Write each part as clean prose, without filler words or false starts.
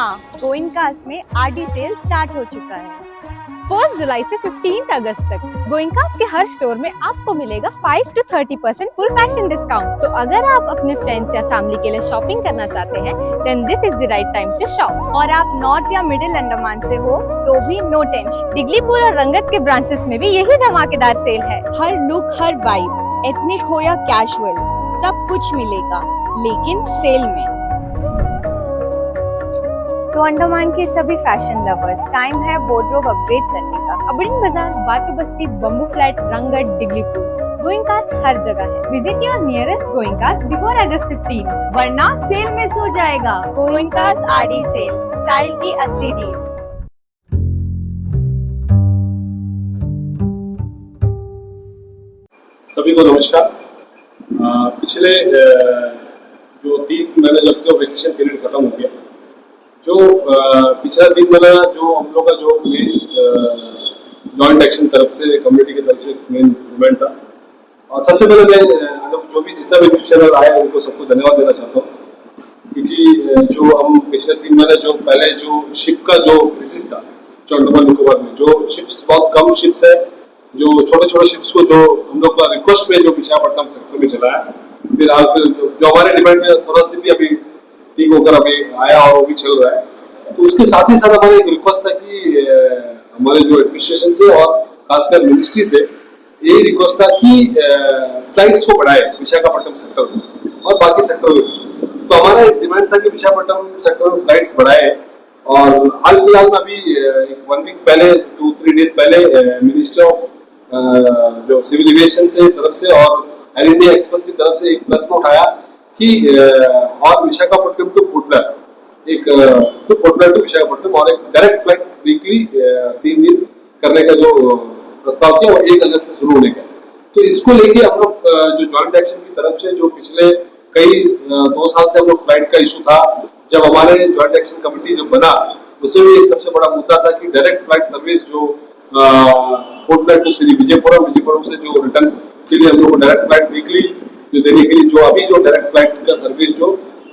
हाँ, गोइंकास में RD cell start हो चुका है। 1 जुलाई से 15 अगस्त तक गोइंकास के हर स्टोर में आपको मिलेगा 5 to 30% फुल फैशन डिस्काउंट। तो अगर आप अपने फ्रेंड्स या फैमिली के लिए शॉपिंग करना चाहते हैं, then this is the right time to shop. और आप नॉर्थ या मिडिल अंडमान से हो तो भी नो टेंशन। डिगलीपुर और रंगत के ब्रांचेस में भी यही धमाकेदार सेल है। हर लुक, हर वाइब, एथनिक हो या कैजुअल, सब कुछ मिलेगा, लेकिन सेल में। तो अंडमान के सभी फैशन लवर्स, टाइम है वार्डरोब अपग्रेड करने का। अबड़िन बाजार, बातू बस्ती, बम्बू फ्लैट, रंगत, डिगलीपुर, गोइंकास हर जगह है। Visit your nearest Goinkas before August 15, वरना सेल मिस हो जाएगा। गोइंकास आरडी सेल, स्टाइल की असली डील। सभी को नमस्कार। पिछले जो 3 महीने जब तो वेकेशन पीरियड खत्म हो गया, जो पिछला 3 महीना जो हम लोग का जो मेन जॉइंट एक्शन तरफ से, कम्युनिटी की तरफ से मेन मूवमेंट था। और सबसे पहले मैं जो भी जितना भी न्यूज चैनल आया उनको सबको धन्यवाद देना चाहता हूँ, क्योंकि जो हम पिछले 3 महीने जो पहले जो शिप का जो क्रिसिस था जो अंडमान निकोबार में, जो शिप्स बहुत कम शिप्स है, जो छोटे छोटे शिप्स को जो हम लोग का रिक्वेस्ट में जो विशाखापट्टनम सेक्टर में चलाया, फिर आज फिर जो हमारे डिमांड में सरस्वती अभी ठीक होकर अभी आया और वो भी चल रहा है। तो उसके साथ ही साथ हमारे एक रिक्वेस्ट था कि हमारे जो एडमिनिस्ट्रेशन से और खासकर मिनिस्ट्री से यही रिक्वेस्ट था कि फ्लाइट्स को बढ़ाए विशाखापट्टनम सेक्टर में और बाकी सेक्टर में। तो हमारा एक डिमांड था कि विशाखापट्टनम सेक्टर में फ्लाइट्स बढ़ाए। और हाल फिलहाल में अभी 1 वीक पहले, 2-3 डेज पहले मिनिस्टर ऑफ जो सिविल एविएशन से तरफ से और एयर इंडिया एक्सप्रेस की तरफ से एक प्रेस नोट आया कि और विशाखापट्टनम टू पुडलर एक तो पुडलर टू विशाखापट्टनम और एक डायरेक्ट फ्लाइट वीकली 3 दिन करने का जो प्रस्ताव किया वो 1 अगस्त से शुरू होने का। तो इसको लेके हम लोग जो जॉइंट एक्शन की तरफ से जो पिछले कई 2 साल से हम लोग फ्लाइट का इशू था, जब हमारे जॉइंट एक्शन कमेटी जो बना उसमें भी एक सबसे बड़ा मुद्दा था कि डायरेक्ट फ्लाइट सर्विस जो पुडलर टू श्री विजयपुरम से जो रिटर्न के लिए हम लोग को डायरेक्ट फ्लाइट वीकली जो देने के लिए जो अभी जो डायरेक्ट फ्लाइट का सर्विस जो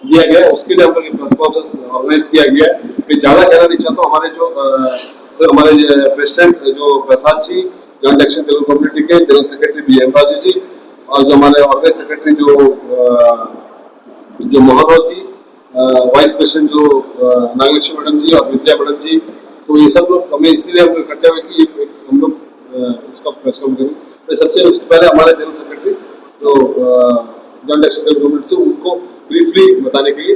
दिया गया है उसके लिए हम लोग प्रेस कॉन्फ्रेंस ऑर्गेनाइज किया गया है। मैं ज्यादा कहना नहीं चाहता हूँ। हमारे जो हमारे प्रेसिडेंट जो Prasad ji, joint action Telugu community के general secretary B M Raju ji, और जो हमारे ऑर्गेनाइज सेक्रेटरी जो मोहन जी, वाइस प्रेसिडेंट जो नागलक्ष्मी मैडम जी और विद्या मैडम जी, तो ये सब लोग हमें इसीलिए हम इकट्ठे हुए कि हम लोग इसका प्रेस कॉन्फ्रेंस करें। सबसे पहले हमारे जनरल सेक्रेटरी जो जॉइंट एक्शन तेलुगु कम्युनिटी से उनको ब्रीफली बताने के लिए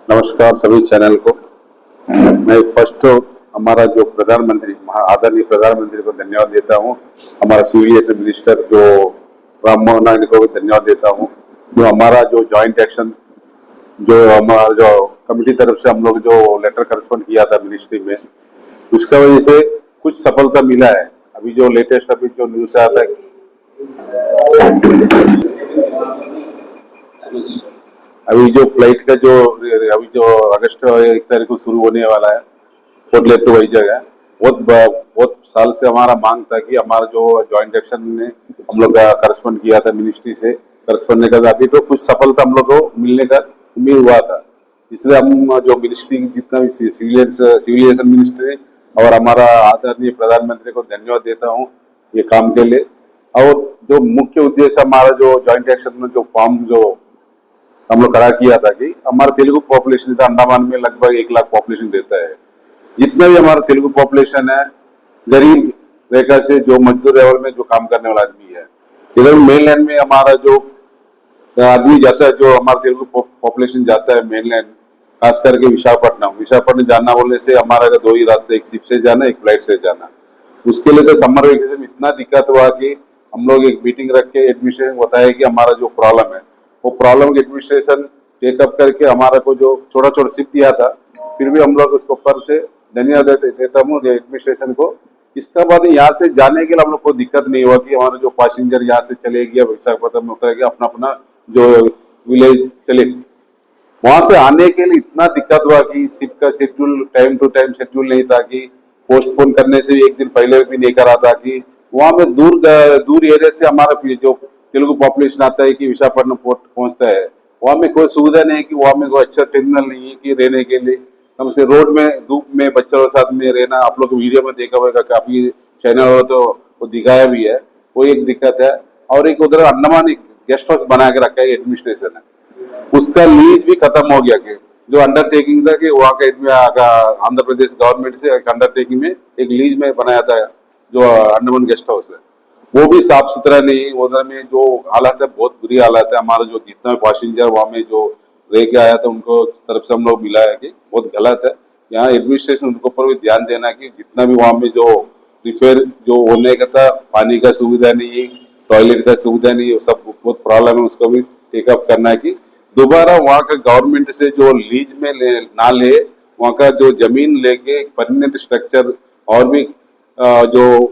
नमस्कार सभी चैनल को। मैं फर्स्ट हमारा जो प्रधानमंत्री, आदरणीय प्रधानमंत्री को धन्यवाद देता हूँ। हमारा सिविल मिनिस्टर जो राम मोहन नायडू को भी धन्यवाद देता हूँ। जो हमारा जो जॉइंट एक्शन जो हमारा जो कमेटी तरफ से हम लोग जो लेटर करस्पॉन्ड किया था मिनिस्ट्री में, उसका वजह से कुछ सफलता मिला है। अभी जो लेटेस्ट अभी जो न्यूज आता है अभी जो फ्लाइट का जो अभी जो अगस्त 1 तारीख को शुरू होने वाला है पुडलर टू वाइजैग है, बहुत साल से हमारा मांग था कि हमारा जो जॉइंट एक्शन ने हम लोग का करस्पॉन्ड किया था मिनिस्ट्री से, करस्पॉन्ड का अभी तो कुछ सफलता हम लोग को मिलने का उम्मीद हुआ था। इसलिए हम जो मिनिस्ट्री की जितना भी सिविलियन मिनिस्ट्री और हमारा आदरणीय प्रधानमंत्री को धन्यवाद देता हूँ ये काम के लिए। और जो मुख्य उद्देश्य हमारा जो जॉइंट एक्शन में जो फॉर्म जो हम लोग खड़ा किया था कि हमारा तेलुगु पॉपुलेशन था, अंडमान में लगभग 1 लाख पॉपुलेशन देता है। जितना भी हमारा तेलुगु पॉपुलेशन है, गरीब रेखा से जो मजदूर लेवल में जो काम करने वाला आदमी है, इधर मेनलैंड में हमारा जो आदमी जाता है, जो हमारा तेलुगु पॉपुलेशन जाता है मेनलैंड, खास करके विशाखापट्टनम जाना बोलने से हमारा 2 ही रास्ते, एक शिप से जाना, एक फ्लाइट से जाना। उसके लिए तो समर वेकेशन में इतना दिक्कत हुआ कि हम लोग एक मीटिंग रख के एडमिनिस्ट्रेशन बताया कि हमारा जो प्रॉब्लम है वो प्रॉब्लम एडमिनिस्ट्रेशन टेकअप करके हमारा को जो छोटा शिप दिया था, फिर भी हम लोग उसको ऊपर से धन्यवाद देता हूँ एडमिनिस्ट्रेशन को। इसका बाद यहाँ से जाने के लिए हम लोग को दिक्कत नहीं हुआ कि हमारा जो पैसेंजर यहाँ से चले गया विशाखापट्टनम में उतर गया, अपना अपना जो विलेज चले। वहां से आने के लिए इतना दिक्कत हुआ कि शिप का schedule time to time schedule नहीं था कि पोस्टपोन करने से एक दिन पहले भी नहीं करा था कि वहाँ में दूर एरिया से हमारा जो तेलुगु पॉपुलेशन आता है कि विशाखापट्टनम पोर्ट पहुंचता है, वहाँ में कोई सुविधा नहीं है कि वहाँ में कोई अच्छा टर्मिनल नहीं है कि रहने के लिए। कम से रोड में धूप में बच्चों के साथ में रहना, आप लोग वीडियो में देखा होगा, काफी चैनल तो वो दिखाया भी है, वो एक दिक्कत है। और एक उधर अंडमान एक गेस्ट हाउस बना के रखा है एडमिनिस्ट्रेशन है, उसका लीज भी खत्म हो गया कि जो अंडरटेकिंग था कि वहाँ का आंध्र प्रदेश गवर्नमेंट से एक अंडरटेकिंग में एक लीज में बनाया था जो अंडमान गेस्ट हाउस है, वो भी साफ सुथरा नहीं। उधर में जो हालात है बहुत बुरी हालत है। हमारा जो जितना पैसेंजर वहाँ में जो रह के आया था उनको तरफ से हम लोग मिला है कि बहुत गलत है। यहाँ एडमिनिस्ट्रेशन उनके ऊपर भी ध्यान देना कि जितना भी वहाँ में जो रिपेयर जो होने का था, पानी का सुविधा नहीं है, टॉयलेट का सुविधा नहीं है, सब बहुत प्रॉब्लम है, उसको भी टेकअप करना है कि दोबारा वहाँ का गवर्नमेंट से जो लीज में ना ले, वहाँ का जो जमीन लेके परमानेंट स्ट्रक्चर और भी जो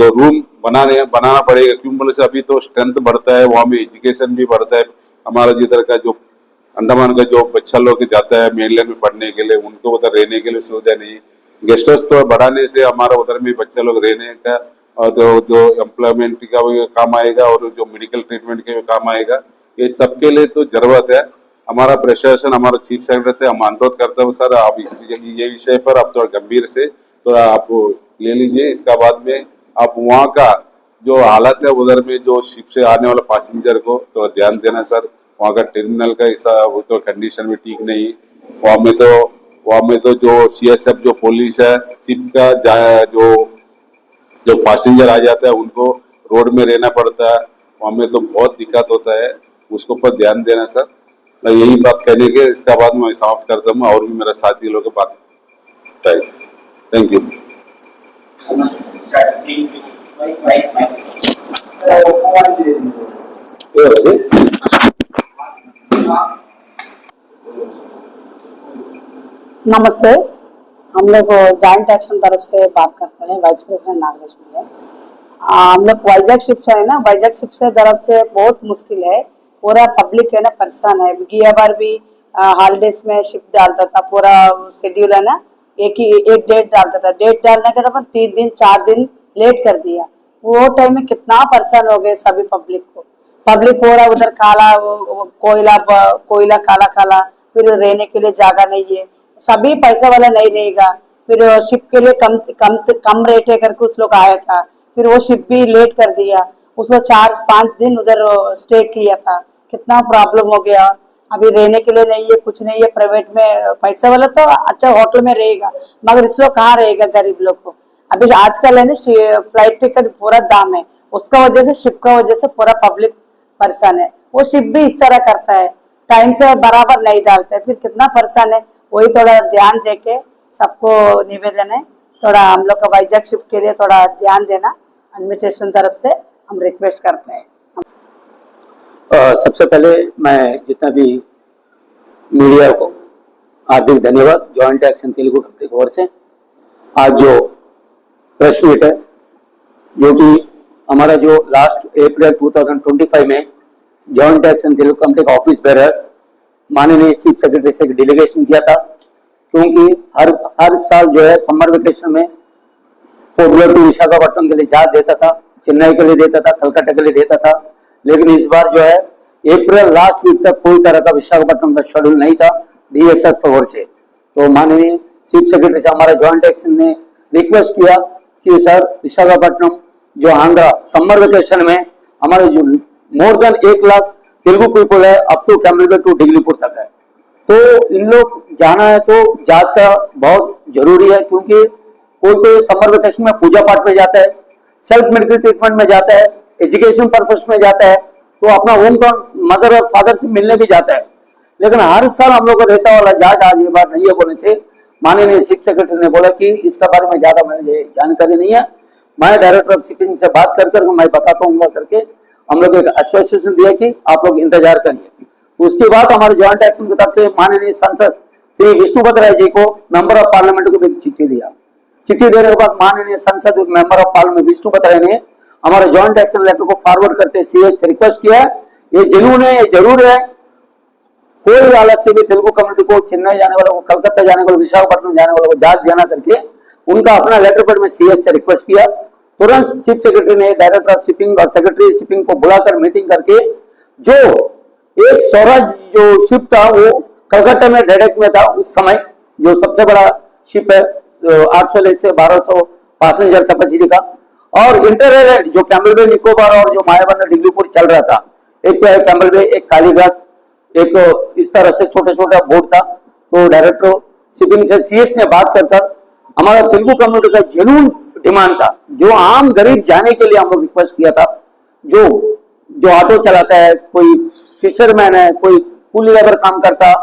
रूम बनाना पड़ेगा। क्यों बोले से अभी तो स्ट्रेंथ बढ़ता है, वहाँ में एजुकेशन भी बढ़ता है। हमारा जिधर का जो अंडमान का जो बच्चा लोग जाता है मेनलैंड में पढ़ने के लिए, उनको उधर रहने के लिए सुविधा नहीं। गेस्ट हाउस तो बढ़ाने से हमारा उधर में बच्चा लोग रहने का और जो एम्प्लॉयमेंट का भी काम आएगा और जो मेडिकल ट्रीटमेंट के भी काम आएगा। ये सबके लिए तो जरूरत है। हमारा प्रशासन, हमारा चीफ सेक्रेटरी से हम अनुरोध करते हैं सर, आप ये विषय पर आप थोड़ा गंभीर से थोड़ा आप ले लीजिए। इसका बाद में आप वहाँ का जो हालत है उधर में जो शिप से आने वाला पैसेंजर को थोड़ा ध्यान देना सर। वहाँ का टर्मिनल का ऐसा वो तो कंडीशन भी ठीक नहीं। वहाँ में तो जो CSF जो पुलिस है, शिप का जो पैसेंजर आ जाता है उनको रोड में रहना पड़ता है, वहाँ में तो बहुत दिक्कत होता है। उसके ऊपर ध्यान देना सर। मैं यही बात कहने के इसका बाद मैं समाप्त करता हूँ और भी मेरा साथी लोग बात। Thank you. नमस्ते, हम लोग जॉइंट एक्शन तरफ से बात करते हैं, वाइस प्रेसिडेंट नागेश है। हम लोग वाइजैक शिप से है ना, वाइजैक शिप से तरफ से बहुत मुश्किल है, पूरा पब्लिक है ना परेशान है। ये बार भी हॉलीडेज में शिप डालता था, पूरा शेड्यूल है ना एक डेट डालता था, डेट डालने के बाद 3 दिन 4 दिन लेट कर दिया। वो टाइम में कितना परेशान हो गए सभी पब्लिक को। पब्लिक पूरा उधर काला कोयला काला, फिर रहने के लिए जगह नहीं है, सभी पैसा वाला नहीं रहेगा। फिर शिप के लिए कम रेट है करके उस लोग आया था, फिर वो शिप भी लेट कर दिया। उसको 4-5 दिन उधर स्टे किया था, कितना प्रॉब्लम हो गया। अभी रहने के लिए नहीं है, कुछ नहीं है। प्राइवेट में पैसा वाला तो अच्छा होटल में रहेगा, मगर इस लोग कहाँ रहेगा गरीब लोग को। अभी आजकल है ना फ्लाइट टिकट पूरा दाम है, उसका वजह से शिप का वजह से पूरा पब्लिक परेशान है। वो शिप भी इस तरह करता है, टाइम से बराबर नहीं डालते, फिर कितना परेशान है। वही थोड़ा ध्यान देके सबको निवेदन है, थोड़ा हम लोग का वाइजैक शिप के लिए थोड़ा ध्यान देना एडमिनिस्ट्रेशन तरफ से हम रिक्वेस्ट करते हैं। सबसे पहले मैं जितना भी मीडिया को हार्दिक धन्यवाद। जॉइंट एक्शन तेलुगु कंपनी की ओर से आज जो प्रेस मीट है, जो कि हमारा जो लास्ट अप्रैल 2025 में जॉइंट एक्शन तेलुगु कंपनी का ऑफिस बेरर्स माननीय चीफ सेक्रेटरी से डेलीगेशन किया था, क्योंकि हर साल जो है समर वेकेशन में पोर्ट ब्लेयर टू विशाखापट्टनम के लिए जहाज देता था, चेन्नई के लिए देता था, कलकत्ता के लिए देता था। लेकिन इस बार जो है अप्रैल लास्ट वीक तक कोई तरह का विशाखापट्टनम का शेड्यूल नहीं था DSS की ओर से। तो माननीय चीफ सेक्रेटरी से हमारा जॉइंट एक्शन ने रिक्वेस्ट किया कि सर विशाखापट्टनम जो आंध्रा समर वेकेशन में हमारे जो more than 1 lakh Telugu people है अप टू कैमरेड टू डिग्लीपुर तक है, तो इन लोग जाना है तो जहाज का बहुत जरूरी है। क्योंकि कोई समर वेकेशन में पूजा पाठ में जाता है, सेल्फ मेडिकल ट्रीटमेंट में जाता है, एजुकेशन पर्पस में जाता है, तो अपना होम टाउन मदर और फादर से मिलने भी जाता है। लेकिन हर साल हम लोग को रहता वाला जहाज आज ये बार नहीं है बोलने से माननीय चीफ सेक्रेटरी ने बोला कि इसका बारे में ज्यादा मुझे जानकारी नहीं है, मैं डायरेक्टर ऑफ शिपिंग से बात कर मैं बताता हूँ करके हम लोग एक एसोसिएशन दिया कि आप लोग इंतजार करिए। उसके बाद हमारे ज्वाइंट एक्शन की तरफ से माननीय सांसद श्री विष्णुपत राय जी को मेंबर ऑफ पार्लियामेंट को भी चिट्ठी दिया। चिट्ठी देने के बाद माननीय संसद मेंबर ऑफ पार्लियामेंट विष्णुपत राय ने हमारे ज्वाइंट एक्शन लेटर को फॉरवर्ड करते CS से रिक्वेस्ट किया, ये जेन्युइन है, ये जरूर है। कोई हालत से भी तेलुगु कम्युनिटी को चेन्नई जाने वालों को, कलकत्ता जाने वालों, विशाखापट्टनम जाने वालों को जहाज जाना करके उनका अपना लेटर पैड में सीएस से रिक्वेस्ट किया। तुरंत चीफ सेक्रेटरी ने डायरेक्टर ऑफ शिपिंग और सेक्रेटरी शिपिंग को बुलाकर मीटिंग करके जो एक स्वराज जो शिप था वो कलकत्ता में डेडेक में था उस समय, जो सबसे बड़ा शिप है 800 से 1200 पैसेंजर कैपेसिटी का, और इंटर आइलैंड जो कैम्बल बे निकोबार और जो मायाबंदर डिग्रीपुर चल रहा था, एक तो कैम्बल बे, एक कालीघाट, एक इस तरह से छोटा छोटा बोर्ड था। तो डायरेक्टर शिपिंग से सीएस ने बात कर हमारा तेलुगु कम्युनिटी का जेन्युइन डिमांड था, जो आम गरीब जाने के लिए हम लोग रिक्वेस्ट किया था, जो ऑटो चलाता है, कोई फिशरमैन है, कोई कूली लेबर काम करता,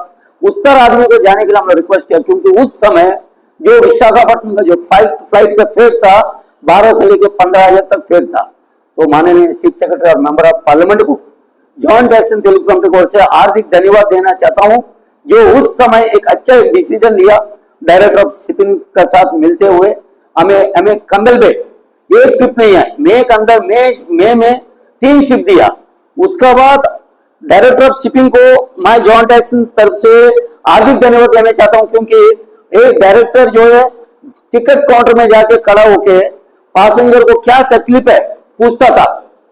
उस तरह आदमी को जाने के लिए हम लोग रिक्वेस्ट किया, क्योंकि उस समय जो विशाखापट्टनम का जो फ्लाइट का फेयर था 12 से लेकर 15,000 तक फेयर था। तो माननीय चीफ सेक्रेटरी और मेंबर ऑफ पार्लियामेंट को जॉइंट एक्शन तेलुगु कमेटी की ओर से हार्दिक धन्यवाद देना चाहता हूं, जो उस समय एक अच्छा डिसीजन लिया डायरेक्टर ऑफ शिपिंग के साथ मिलते हुए। हमें कंबल बे एक ट्रिप नहीं आई, मई के अंदर मई में 3 शिप दिया। उसके बाद डायरेक्टर ऑफ शिपिंग को मैं जॉइंट एक्शन तरफ से हार्दिक धन्यवाद देना चाहता हूं, क्योंकि एक डायरेक्टर जो है टिकट काउंटर में जाके खड़ा होके पैसेंजर को क्या तकलीफ है पूछता था।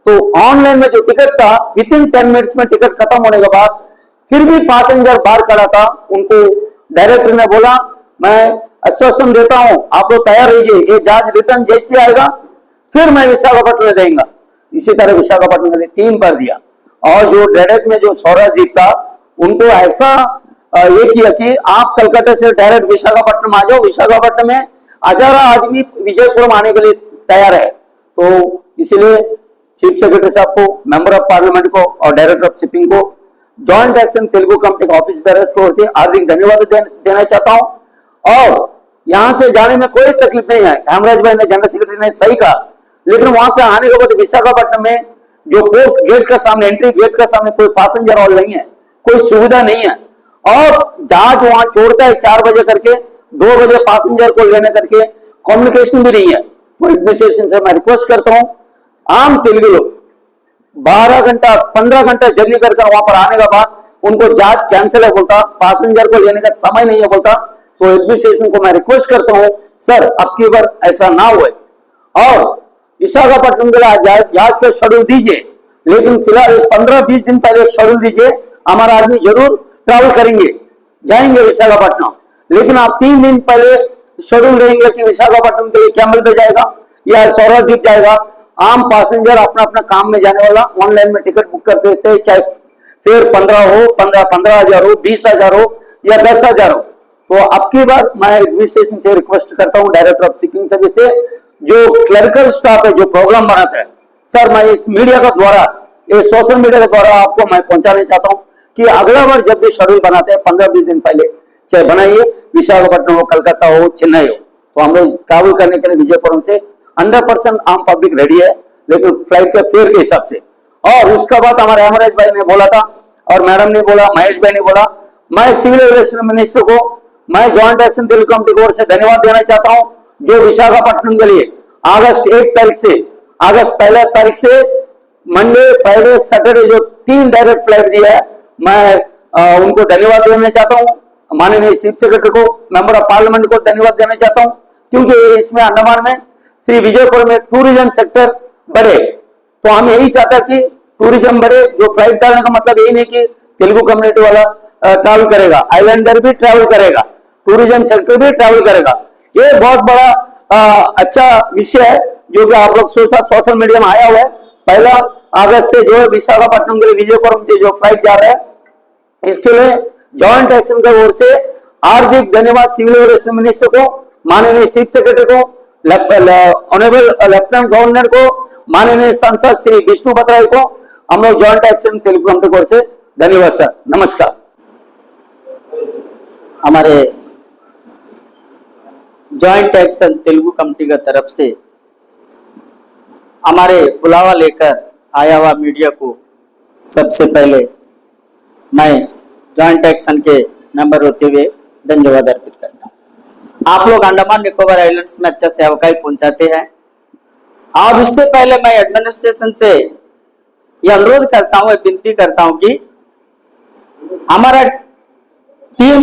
तो ऑनलाइन में जो टिकट था विद इन 10 मिनट्स में टिकट खत्म होने के बाद फिर भी पैसेंजर बाहर खड़ा था, उनको डायरेक्टर ने बोला मैं आश्वासन देता हूं आप लोग तैयार रहिए, ये जहाज रिटर्न जैसे आएगा फिर मैं विशाखापट्टनम में देंगे। इसी तरह विशाखापट्टनम में 3 बार दिया। और जो डायरेक्ट में जो स्वराज द्वीप था उनको ऐसा ये किया कि आप कलकत्ता से डायरेक्ट विशाखापट्टनम आ जाओ, विशाखापट्टनम में हजारों आदमी विजयपुरम आने के लिए तैयार है। तो इसलिए चीफ सेक्रेटरी साहब को, मेंबर ऑफ पार्लियामेंट को और डायरेक्टर ऑफ शिपिंग को, जॉइंट एक्शन तेलुगु कमेटी के ऑफिस बेरर्स को हार्दिक धन्यवाद देना चाहता हूं। और यहां से जाने में कोई तकलीफ नहीं है, हेमराज भाई ने, जनरल सेक्रेटरी ने सही कहा, लेकिन वहां से आने के बाद विशाखापट्टनम में जो पोर्ट गेट का सामने, एंट्री गेट का सामने कोई पैसेंजर हॉल नहीं है, कोई सुविधा नहीं है, और जहाज वहां छोड़ता है 4 बजे करके, 2 बजे पैसेंजर को लेने करके कम्युनिकेशन भी नहीं है। तो एडमिनिस्ट्रेशन से मैं रिक्वेस्ट करता हूं, आम तेलुगु लोग 12 घंटा 15 घंटा जर्नी करके वहां पर आने के बाद उनको जहाज कैंसिल है बोलता, पैसेंजर को लेने का समय नहीं है बोलता। तो एडमिनिस्ट्रेशन को मैं रिक्वेस्ट करता हूं सर अब की बार ऐसा ना हुए, और विशाखापट्टनम के लिए जहाज का शेड्यूल दीजिए, लेकिन फिलहाल 15-20 दिन पहले एक शेड्यूल दीजिए, हमारा आदमी जरूर ट्रैवल करेंगे, जाएंगे विशाखापट्टनम। लेकिन आप 3 दिन पहले शेड्यूल देंगे कि विशाखापट्टनम के लिए कैमल पे जाएगा या स्वराज द्वीप जाएगा, आम पैसेंजर अपना अपना काम में जाने वाला ऑनलाइन में टिकट बुक कर देते हैं, चाहे फिर 15,000 हो, 20,000 हो या 10,000 हो। तो अब की बार मैं एडमिनिस्ट्रेशन से रिक्वेस्ट करता हूं, डायरेक्टर ऑफ शिपिंग सर्विस से, जो क्लरिकल स्टाफ है जो प्रोग्राम बनाता है, सर मैं इस मीडिया का द्वारा, ये सोशल मीडिया के द्वारा आपको मैं पहुंचाना चाहता हूं कि अगला बार जब भी शेड्यूल बनाते हैं 15-20 दिन पहले चाहे बनाइए, विशाखापट्टनम हो, कलकत्ता हो, चेन्नई हो, तो हम लोग ट्रैवल करने के लिए विजयपुरम से 100% आम पब्लिक रेडी है, लेकिन फ्लाइट के फेयर के हिसाब से। और उसके बाद हमारे हेमराज भाई ने बोला था और मैडम ने बोला, महेश भाई ने बोला, मैं सिविल एविएशन मिनिस्टर को मैं जॉइंट एक्शन तेलुगु कमेटी की ओर से धन्यवाद देना चाहता हूं, जो विशाखापट्टनम के लिए अगस्त 1 तारीख से अगस्त 1 तारीख से मंडे, फ्राइडे, सैटरडे जो 3 डायरेक्ट फ्लाइट दिया है, मैं उनको धन्यवाद देना चाहता हूं। माननीय चीफ सेक्रेटरी को, मेंबर ऑफ पार्लियामेंट को धन्यवाद देना चाहता हूं, क्योंकि इसमें अंडमान में श्री विजयपुर में टूरिज्म सेक्टर बढ़े। तो हम यही चाहते हैं कि टूरिज्म बढ़े, जो फ्लाइट डालने का मतलब यही नहीं कि तेलुगु कम्युनिटी वाला ट्रैवल करेगा, आइलैंडर भी ट्रैवल करेगा, टूरिज्म सेक्टर भी ट्रैवल करेगा। ये बहुत बड़ा अच्छा विषय है जो कि आप लोग सोशल मीडिया में आया हुआ है। 1 अगस्त से जो है विशाखापट्टनम के लिए विजयपुरम से जो फ्लाइट जा रहा है, इसके लिए जॉइंट एक्शन की ओर से हार्दिक धन्यवाद सिविल एविएशन मिनिस्टर को, माननीय चीफ सेक्रेटरी को, ऑनरेबल लेफ्टिनेंट गवर्नर को, माननीय सांसद श्री विष्णु बत्राई को, हम लोग जॉइंट एक्शन तेलुगु कमेटी की ओर से धन्यवाद सर, नमस्कार। हमारे जॉइंट एक्शन तेलुगु कमेटी की तरफ से हमारे बुलावा लेकर आया हुआ मीडिया को सबसे पहले मैं जॉइंट एक्शन के मेंबर होते हुए धन्यवाद अर्पित करता हूँ। आप लोग अंडमान निकोबार आइलैंड्स में अच्छा सेवाकाई पहुंचाते हैं, और उससे पहले मैं एडमिनिस्ट्रेशन से यह अनुरोध करता हूँ, विनती करता हूँ कि हमारा team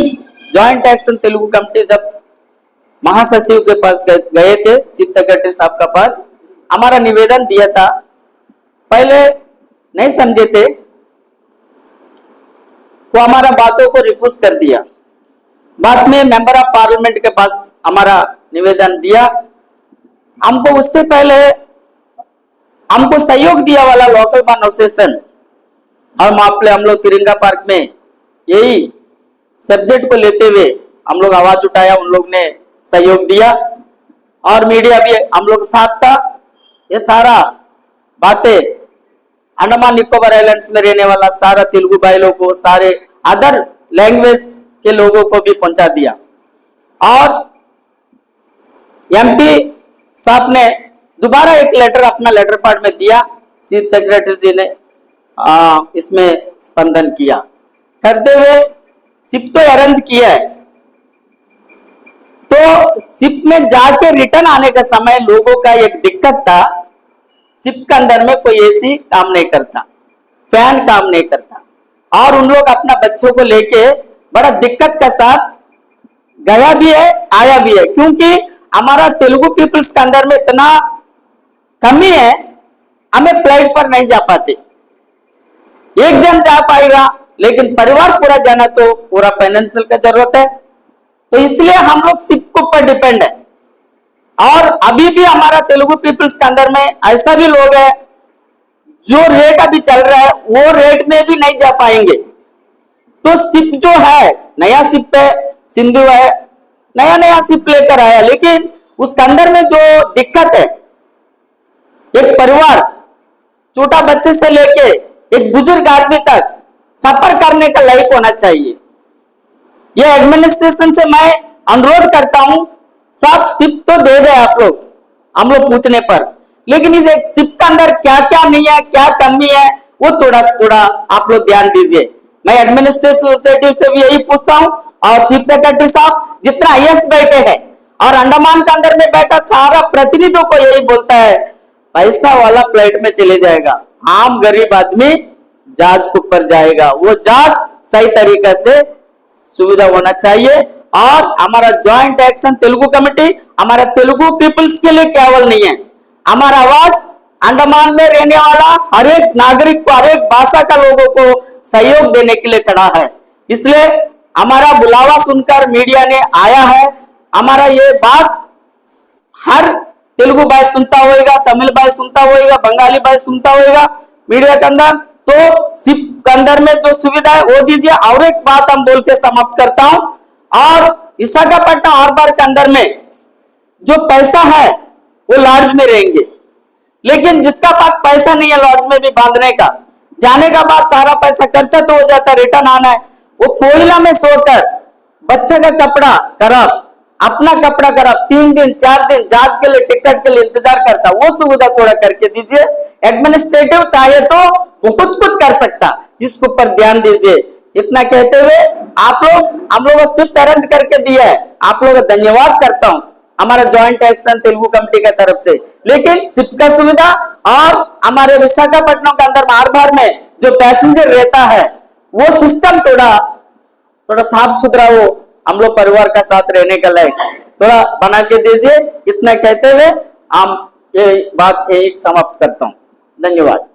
joint action Telugu committee जब महासचिव के पास गए थे, चीफ सेक्रेटरी साहब का पास हमारा निवेदन दिया था। पहले नहीं समझे थे, वो हमारा बातों को रिफ्यूज कर दिया। बाद में मेंबर ऑफ पार्लियामेंट के पास हमारा निवेदन दिया। हमको उससे पहले हमको सहयोग दिया वाला लोकल बार एसोसिएशन हम लोग तिरंगा पार्क में यही सब्जेक्ट को लेते हुए हम लोग आवाज उठाया, उन लोग ने सहयोग दिया और मीडिया भी हम लोग साथ था। ये सारा बातें अंडमान निकोबार आइलैंड्स में रहने वाला सारा तेलुगु भाई लोगों को, सारे अदर लैंग्वेज के लोगों को भी पहुंचा दिया। और एमपी साहब ने दोबारा एक लेटर अपना लेटर पार्ट में दिया, चीफ सेक्रेटरी जी ने इसमें स्पंदन किया। करते हुए सिप तो अरेंज किया है, तो सिप में जाके रिटर्न आने का समय लोगों का एक दिक्कत था, सिप के अंदर में कोई एसी काम नहीं करता, फैन काम नहीं करता और उन लोग अपना बच्चों को लेके बड़ा दिक्कत के साथ गया भी है आया भी है, क्योंकि हमारा तेलुगु पीपल्स के अंदर में इतना कमी है, हमें फ्लाइट पर नहीं जा पाते। एक जन जा पाएगा लेकिन परिवार पूरा जाना तो पूरा फाइनेंशियल का जरूरत है, तो इसलिए हम लोग सिप के ऊपर डिपेंड है। और अभी भी हमारा तेलुगु पीपल्स के अंदर में ऐसा भी लोग है जो रेट अभी चल रहा है वो रेट में भी नहीं जा पाएंगे। तो सिप जो है नया सिप है, सिंधु है, नया नया सिप लेकर आया, लेकिन उसके अंदर में जो दिक्कत है, एक परिवार छोटा बच्चे से लेके एक बुजुर्ग आदमी तक सफर करने का लायक होना चाहिए। ये एडमिनिस्ट्रेशन से मैं अनुरोध करता हूं, सब सिप तो दे दे आप लोग हम लोग पूछने पर, लेकिन इस एक सिप के अंदर क्या क्या नहीं है, क्या कमी है, वो थोड़ा थोड़ा आप लोग ध्यान दीजिए। मैं एडमिनिस्ट्रेटिव से भी यही पूछता हूं और चीफ सेक्रेटरी साहब जितना आईएएस बैठे हैं और अंडमान के अंदर में बैठा सारा प्रतिनिधियों को यही बोलता है, पैसा वाला फ्लाइट में चले जाएगा, आम गरीब आदमी जहाज के ऊपर जाएगा, वो जहाज सही तरीके से सुविधा होना चाहिए। और हमारा ज्वाइंट एक्शन तेलुगु कमेटी हमारा तेलुगु पीपल्स के लिए केवल नहीं है, हमारा आवाज अंडमान में रहने वाला हर एक नागरिक को, हर एक भाषा का लोगों को सहयोग देने के लिए खड़ा है। इसलिए हमारा बुलावा सुनकर मीडिया ने आया है, हमारा ये बात हर तेलुगु भाई सुनता होगा, तमिल भाई सुनता होगा, बंगाली भाई सुनता होगा मीडिया के अंदर, तो सिप के अंदर में जो सुविधा है वो दीजिए। और एक बात हम बोल के समाप्त करता हूं, और विशाखापट्टनम हार्बर के अंदर में जो पैसा है वो लॉज में रहेंगे, लेकिन जिसका पास पैसा नहीं है लॉज में भी बांधने का, जाने का बाद सारा पैसा खर्चा तो हो जाता है, रिटर्न आना है, वो कोयला में सोकर बच्चे का कपड़ा खराब, अपना कपड़ा खराब, 3 दिन 4 दिन जहाज के लिए टिकट के लिए इंतजार करता, वो सुविधा थोड़ा करके दीजिए। एडमिनिस्ट्रेटिव चाहे तो बहुत कुछ कर सकता, इसके ऊपर ध्यान दीजिए। इतना कहते हुए आप लोग हम लोगों को सिर्फ अरेंज करके दिया है, आप लोगों का धन्यवाद करता हूं हमारा ज्वाइंट एक्शन तेलुगु कमेटी की तरफ से। लेकिन सिप का सुविधा और हमारे विशाखापट्टनम के अंदर हार्बर में जो पैसेंजर रहता है वो सिस्टम थोड़ा साफ सुथरा हो, हम लोग परिवार का साथ रहने का लायक थोड़ा बना के दीजिए। इतना कहते हुए हम ये बात एक समाप्त करता हूं। धन्यवाद।